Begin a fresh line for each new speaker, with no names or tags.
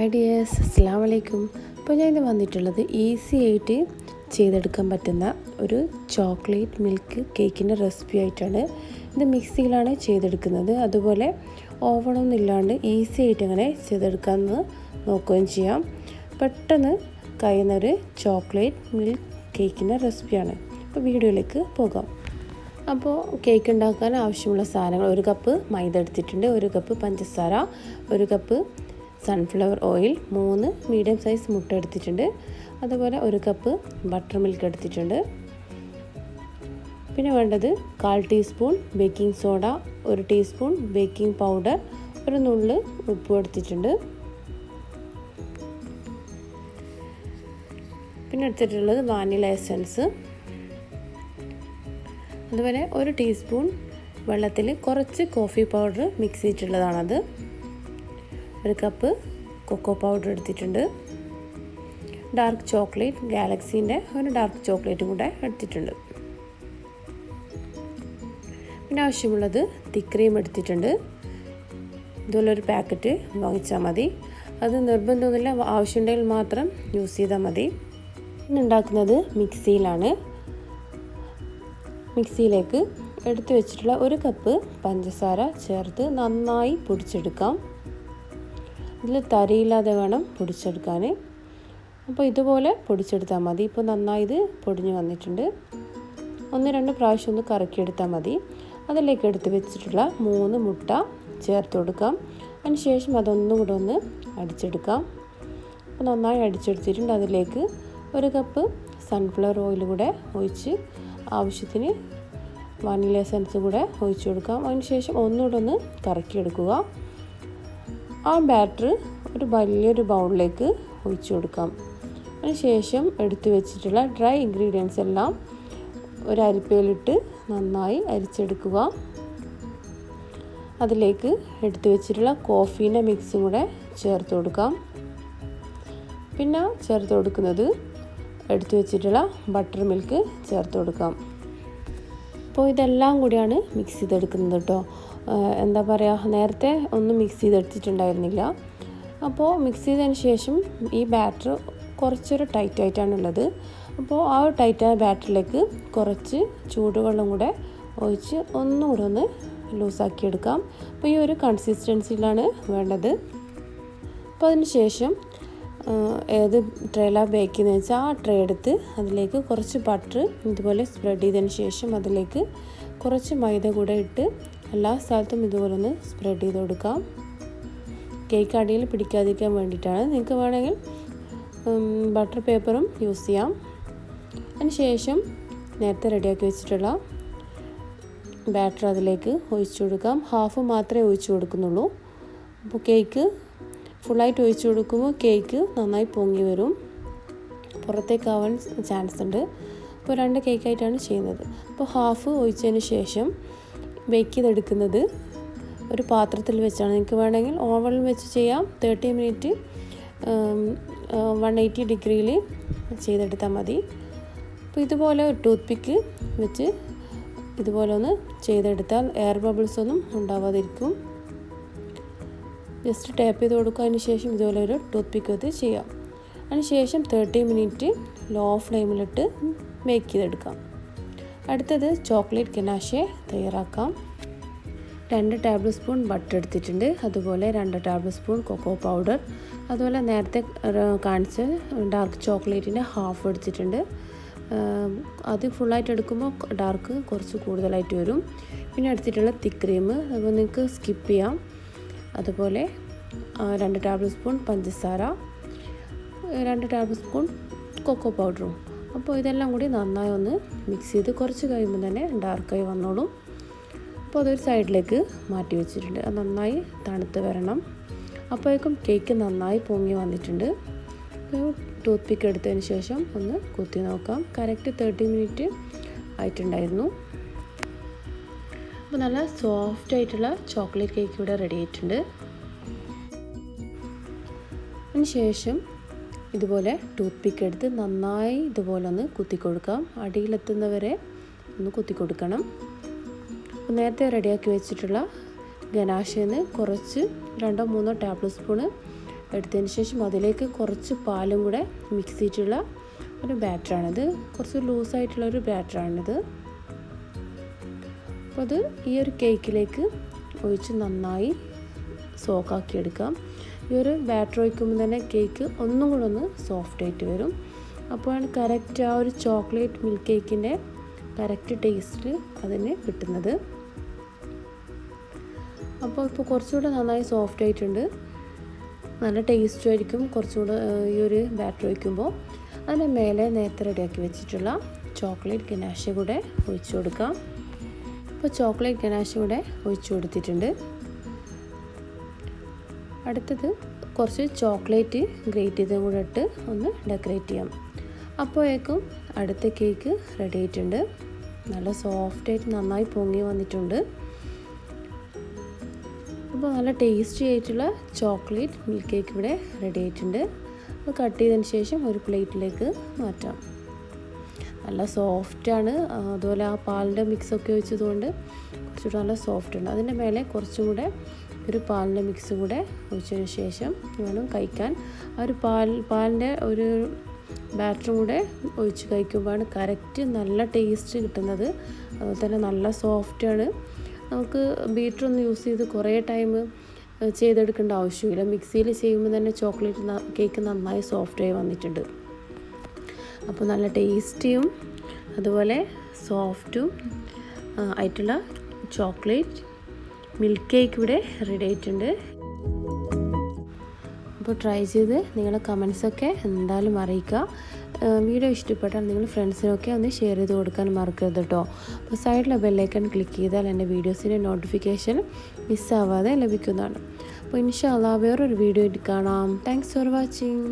Hi dears, അസ്സലാമു അലൈക്കും. അപ്പോൾ ഞാൻ ഇന്ന് വന്നിട്ടുള്ളത് ഈസി ആയിട്ട് ചെയ്തെടുക്കാൻ പറ്റുന്ന ഒരു ചോക്ലേറ്റ് മിൽക്ക് കേക്കിൻ്റെ റെസിപ്പി ആയിട്ടാണ്. ഇത് മിക്സിയിലാണ് ചെയ്തെടുക്കുന്നത്. അതുപോലെ ഓവണൊന്നും ഇല്ലാണ്ട് ഈസി ആയിട്ട് അങ്ങനെ ചെയ്തെടുക്കാമെന്ന് നോക്കുകയും ചെയ്യാം. പെട്ടെന്ന് കഴിയുന്നൊരു ചോക്ലേറ്റ് മിൽക്ക് കേക്കിൻ്റെ റെസിപ്പിയാണ്. അപ്പോൾ വീഡിയോയിലേക്ക് പോകാം. അപ്പോൾ കേക്ക് ഉണ്ടാക്കാൻ ആവശ്യമുള്ള സാധനങ്ങൾ: 1 കപ്പ് മൈദ എടുത്തിട്ടുണ്ട്, 1 കപ്പ് പഞ്ചസാര, 1 cup sunflower oil, 3 medium size മുട്ട എടുത്തിട്ടുണ്ട്, അതുപോലെ 1 കപ്പ് ബട്ടർ മിൽക്ക് എടുത്തിട്ടുണ്ട്. പിന്നെ വേണ്ടത് 1/4 teaspoon baking soda, 1 teaspoon baking powder, ഒരു നുള്ള് ഉപ്പ് എടുത്തിട്ടുണ്ട്. പിന്നെ എടുത്തിട്ടുള്ളത് വാനില എസൻസ്, അതുപോലെ 1 ടീസ്പൂൺ വെള്ളത്തിൽ കുറച്ച് കോഫി പൗഡർ മിക്സ് ചെയ്തിട്ടുള്ളതാണത്. 1 കപ്പ് കൊക്കോ പൗഡർ എടുത്തിട്ടുണ്ട്. ഡാർക്ക് ചോക്ലേറ്റ്, ഗാലക്സീൻ്റെ ഒരു ഡാർക്ക് ചോക്ലേറ്റും കൂടെ എടുത്തിട്ടുണ്ട്. പിന്നെ ആവശ്യമുള്ളത് തിക്ക് ക്രീം എടുത്തിട്ടുണ്ട്. ഇതുപോലെ ഒരു പാക്കറ്റ് വാങ്ങിച്ചാൽ മതി. അത് നിർബന്ധമൊന്നുമില്ല, ആവശ്യമുണ്ടെങ്കിൽ മാത്രം യൂസ് ചെയ്താൽ മതി. ഇന്ന് ഉണ്ടാക്കുന്നത് മിക്സിയിലാണ്. മിക്സിയിലേക്ക് എടുത്തു വെച്ചിട്ടുള്ള 1 കപ്പ് പഞ്ചസാര ചേർത്ത് നന്നായി പൊടിച്ചെടുക്കാം. ഇതിൽ തരിയില്ലാതെ വേണം പൊടിച്ചെടുക്കാൻ. അപ്പോൾ ഇതുപോലെ പൊടിച്ചെടുത്താൽ മതി. ഇപ്പോൾ നന്നായി ഇത് പൊടിഞ്ഞ് വന്നിട്ടുണ്ട്. 1-2 പ്രാവശ്യം ഒന്ന് കറക്കിയെടുത്താൽ മതി. അതിലേക്ക് എടുത്ത് വെച്ചിട്ടുള്ള 3 മുട്ട ചേർത്ത് കൊടുക്കാം. അതിനുശേഷം അതൊന്നും കൂടെ ഒന്ന് അടിച്ചെടുക്കാം. അപ്പോൾ നന്നായി അടിച്ചെടുത്തിട്ടുണ്ട്. അതിലേക്ക് 1 കപ്പ് സൺഫ്ലവർ ഓയിൽ കൂടെ ഒഴിച്ച് ആവശ്യത്തിന് വാനില എസൻസ് കൂടെ ഒഴിച്ചു കൊടുക്കാം. അതിനുശേഷം ഒന്നുകൂടെ ഒന്ന് കറക്കിയെടുക്കുക. ആ ബാറ്റർ ഒരു വലിയൊരു ബൗളിലേക്ക് ഒഴിച്ചു കൊടുക്കാം. അതിനുശേഷം എടുത്തു വെച്ചിട്ടുള്ള ഡ്രൈ ഇൻഗ്രീഡിയൻസ് എല്ലാം ഒരു അരിപ്പയിലിട്ട് നന്നായി അരിച്ചെടുക്കുക. അതിലേക്ക് എടുത്തു വെച്ചിട്ടുള്ള കോഫീൻ്റെ മിക്സും കൂടെ ചേർത്ത് കൊടുക്കാം. പിന്നെ ചേർത്ത് കൊടുക്കുന്നത് എടുത്തു വെച്ചിട്ടുള്ള ബട്ടർ മിൽക്ക് ചേർത്ത് കൊടുക്കാം. അപ്പോൾ ഇതെല്ലാം കൂടിയാണ് മിക്സ് ചെയ്തെടുക്കുന്നത് കേട്ടോ. എന്താ പറയുക, നേരത്തെ ഒന്നും മിക്സ് ചെയ്തെടുത്തിട്ടുണ്ടായിരുന്നില്ല. അപ്പോൾ മിക്സ് ചെയ്തതിന് ശേഷം ഈ ബാറ്റർ കുറച്ചൊരു ടൈറ്റായിട്ടാണുള്ളത്. അപ്പോൾ ആ ടൈറ്റായ ബാറ്ററിലേക്ക് കുറച്ച് ചൂടുവെള്ളം കൂടെ ഒഴിച്ച് ഒന്നുകൂടെ ഒന്ന് ലൂസാക്കി എടുക്കാം. അപ്പോൾ ഈ ഒരു കൺസിസ്റ്റൻസിയിലാണ് വേണ്ടത്. അപ്പോൾ അതിന് ശേഷം ഏത് ട്രേയിലാണ് ബേക്ക് ചെയ്യുന്നതെന്ന് വെച്ചാൽ ആ ട്രേ എടുത്ത് അതിലേക്ക് കുറച്ച് ബട്ടർ ഇതുപോലെ സ്പ്രെഡ് ചെയ്തതിന് ശേഷം അതിലേക്ക് കുറച്ച് മൈദ കൂടെ ഇട്ട് എല്ലാ സ്ഥലത്തും ഇതുപോലെ ഒന്ന് സ്പ്രെഡ് ചെയ്ത് കൊടുക്കാം. കേക്ക് അടിയിൽ പിടിക്കാതിരിക്കാൻ വേണ്ടിയിട്ടാണ്. നിങ്ങൾക്ക് വേണമെങ്കിൽ ബട്ടർ പേപ്പറും യൂസ് ചെയ്യാം. അതിന് ശേഷം നേരത്തെ റെഡിയാക്കി വെച്ചിട്ടുള്ള ബാറ്റർ അതിലേക്ക് ഒഴിച്ചു കൊടുക്കാം. ഹാഫ് മാത്രമേ ഒഴിച്ചു കൊടുക്കുന്നുള്ളൂ. അപ്പോൾ കേക്ക് ഫുള്ളായിട്ട് ഒഴിച്ചു കൊടുക്കുമ്പോൾ കേക്ക് നന്നായി പൊങ്ങി വരും, പുറത്തേക്കാവാൻ ചാൻസ് ഉണ്ട്. അപ്പോൾ 2 കേക്കായിട്ടാണ് ചെയ്യുന്നത്. അപ്പോൾ ഹാഫ് ഒഴിച്ചതിന് ശേഷം ബേക്ക് ചെയ്തെടുക്കുന്നത് ഒരു പാത്രത്തിൽ വെച്ചാണ്. നിങ്ങൾക്ക് വേണമെങ്കിൽ ഓവനിൽ വെച്ച് ചെയ്യാം. 30 മിനിറ്റ് 180 ഡിഗ്രിയിൽ ചെയ്തെടുത്താൽ മതി. അപ്പോൾ ഇതുപോലെ ഒരു ടൂത്ത് പിക്ക് വെച്ച് ഇതുപോലെ ഒന്ന് ചെയ്തെടുത്താൽ എയർ ബബിൾസ് ഒന്നും ഉണ്ടാവാതിരിക്കും. ജസ്റ്റ് ടാപ്പ് ചെയ്ത് കൊടുക്കുക. അതിന് ശേഷം ഇതുപോലെ ഒരു ടൂത്ത് പിക്ക് വെച്ച് ചെയ്യാം. അതിന് ശേഷം 30 മിനിറ്റ് ലോ ഫ്ലെയിമിലിട്ട് ബേക്ക് ചെയ്തെടുക്കാം. അടുത്തത് ചോക്ലേറ്റ് ഗനാഷെ തയ്യാറാക്കാം. 2 ടേബിൾ സ്പൂൺ ബട്ടർ എടുത്തിട്ടുണ്ട്, അതുപോലെ 2 ടേബിൾ സ്പൂൺ കൊക്കോ പൗഡർ, അതുപോലെ നേരത്തെ കാണിച്ച ഡാർക്ക് ചോക്ലേറ്റിൻ്റെ ഹാഫ് എടുത്തിട്ടുണ്ട്. അത് ഫുള്ളായിട്ട് എടുക്കുമ്പോൾ ഡാർക്ക് കുറച്ച് കൂടുതലായിട്ട് വരും. പിന്നെ എടുത്തിട്ടുള്ള തിക്ക് ക്രീം, അപ്പോൾ നിങ്ങൾക്ക് സ്കിപ്പ് ചെയ്യാം. അതുപോലെ 2 ടേബിൾ സ്പൂൺ പഞ്ചസാര, 2 ടേബിൾ സ്പൂൺ കൊക്കോ പൗഡറും. അപ്പോൾ ഇതെല്ലാം കൂടി നന്നായി ഒന്ന് മിക്സ് ചെയ്ത് കുറച്ച് കഴിയുമ്പോൾ തന്നെ ഡാർക്കായി വന്നോളും. അപ്പോൾ അതൊരു സൈഡിലേക്ക് മാറ്റി വെച്ചിട്ടുണ്ട്. അത് നന്നായി തണുത്ത് വരണം. അപ്പോഴേക്കും കേക്ക് നന്നായി പൊങ്ങി വന്നിട്ടുണ്ട്. ടൂത്ത് പിക്ക് എടുത്തതിന് ശേഷം ഒന്ന് കുത്തി നോക്കാം. കറക്റ്റ് 30 മിനിറ്റ് ആയിട്ടുണ്ടായിരുന്നു. അപ്പോൾ നല്ല സോഫ്റ്റ് ആയിട്ടുള്ള ചോക്ലേറ്റ് കേക്ക് ഇവിടെ റെഡി ആയിട്ടുണ്ട്. അതിന് ശേഷം ഇതുപോലെ ടൂത്ത് പിക്ക് എടുത്ത് നന്നായി ഇതുപോലെ ഒന്ന് കുത്തി കൊടുക്കാം. അടിയിലെത്തുന്നവരെ ഒന്ന് കുത്തി കൊടുക്കണം. അപ്പോൾ നേരത്തെ റെഡിയാക്കി വെച്ചിട്ടുള്ള ഗനാഷയിൽ നിന്ന് കുറച്ച് 2-3 ടേബിൾ സ്പൂണ് എടുത്തതിന് ശേഷം അതിലേക്ക് കുറച്ച് പാലും കൂടെ മിക്സ് ചെയ്തിട്ടുള്ള ഒരു ബാറ്ററാണിത്. കുറച്ച് ലൂസായിട്ടുള്ളൊരു ബാറ്ററാണിത്. അപ്പോൾ അത് ഈ ഒരു കേക്കിലേക്ക് ഒഴിച്ച് നന്നായി സോക്കാക്കി എടുക്കാം. ഈ ഒരു ബാറ്റർ ഒഴിക്കുമ്പോൾ തന്നെ കേക്ക് ഒന്നും കൂടെ ഒന്ന് സോഫ്റ്റ് ആയിട്ട് വരും. അപ്പോഴാണ് കറക്റ്റ് ആ ഒരു ചോക്ലേറ്റ് മിൽക്ക് കേക്കിൻ്റെ കറക്റ്റ് ടേസ്റ്റ് അതിന് കിട്ടുന്നത്. അപ്പോൾ ഇപ്പോൾ കുറച്ചുകൂടെ നന്നായി സോഫ്റ്റ് ആയിട്ടുണ്ട്. നല്ല ടേസ്റ്റും ആയിരിക്കും കുറച്ചുകൂടെ ഈ ഒരു ബാറ്റർ ഒഴിക്കുമ്പോൾ. അതിൻ്റെ മേലെ നേരത്തെ റെഡിയാക്കി വെച്ചിട്ടുള്ള ചോക്ലേറ്റ് ഗനാഷ് കൂടെ ഒഴിച്ചു കൊടുക്കാം. ഇപ്പോൾ ചോക്ലേറ്റ് ഗനാഷ് കൂടെ ഒഴിച്ചു കൊടുത്തിട്ടുണ്ട്. അടുത്തത് കുറച്ച് ചോക്ലേറ്റ് ഗ്രേറ്റ് ചെയ്തും കൂടെ ഇട്ട് ഒന്ന് ഡെക്കറേറ്റ് ചെയ്യാം. അപ്പോഴേക്കും അടുത്ത കേക്ക് റെഡി ആയിട്ടുണ്ട്. നല്ല സോഫ്റ്റായിട്ട് നന്നായി പൊങ്ങി വന്നിട്ടുണ്ട്. അപ്പോൾ നല്ല ടേസ്റ്റി ആയിട്ടുള്ള ചോക്ലേറ്റ് മിൽക്ക് കേക്ക് ഇവിടെ റെഡി ആയിട്ടുണ്ട്. അത് കട്ട് ചെയ്തതിന് ശേഷം ഒരു പ്ലേറ്റിലേക്ക് മാറ്റാം. നല്ല സോഫ്റ്റാണ്. അതുപോലെ ആ പാലിൻ്റെ മിക്സൊക്കെ ഒഴിച്ചതുകൊണ്ട് കുറച്ചുകൂടെ നല്ല സോഫ്റ്റ് ഉണ്ട്. അതിൻ്റെ മേലെ കുറച്ചും കൂടെ ഒരു പാലിൻ്റെ മിക്സ് കൂടെ ഒഴിച്ചതിന് ശേഷം വേണം കഴിക്കാൻ. ആ ഒരു പാലിൻ്റെ ഒരു ബാറ്ററും കൂടെ ഒഴിച്ച് കഴിക്കുമ്പോഴാണ് കറക്റ്റ് നല്ല ടേസ്റ്റ് കിട്ടുന്നത്. അതുപോലെ തന്നെ നല്ല സോഫ്റ്റാണ്. നമുക്ക് ബീറ്ററൊന്നും യൂസ് ചെയ്ത് കുറേ ടൈം ചെയ്തെടുക്കേണ്ട ആവശ്യമില്ല. മിക്സിയിൽ ചെയ്യുമ്പോൾ തന്നെ ചോക്ലേറ്റ് കേക്ക് നന്നായി സോഫ്റ്റായി വന്നിട്ടുണ്ട്. അപ്പോൾ നല്ല ടേസ്റ്റിയും അതുപോലെ സോഫ്റ്റും ആയിട്ടുള്ള ചോക്ലേറ്റ് മിൽക്ക് കേക്ക് ഇവിടെ റെഡി ആയിട്ടുണ്ട്. അപ്പോൾ ട്രൈ ചെയ്ത് നിങ്ങളുടെ കമൻസൊക്കെ എന്തായാലും അറിയിക്കുക. വീഡിയോ ഇഷ്ടപ്പെട്ടാൽ നിങ്ങൾ ഫ്രണ്ട്സിനൊക്കെ ഒന്ന് ഷെയർ ചെയ്ത് കൊടുക്കാൻ മറക്കരുത് കേട്ടോ. അപ്പോൾ സൈഡിലെ ബെല്ലൈക്കൺ ക്ലിക്ക് ചെയ്താൽ എൻ്റെ വീഡിയോസിൻ്റെ നോട്ടിഫിക്കേഷൻ മിസ്സാവാതെ ലഭിക്കുന്നതാണ്. അപ്പോൾ ഇൻഷാ അല്ലാഹ് വേറൊരു വീഡിയോ കാണാം. Thanks for watching.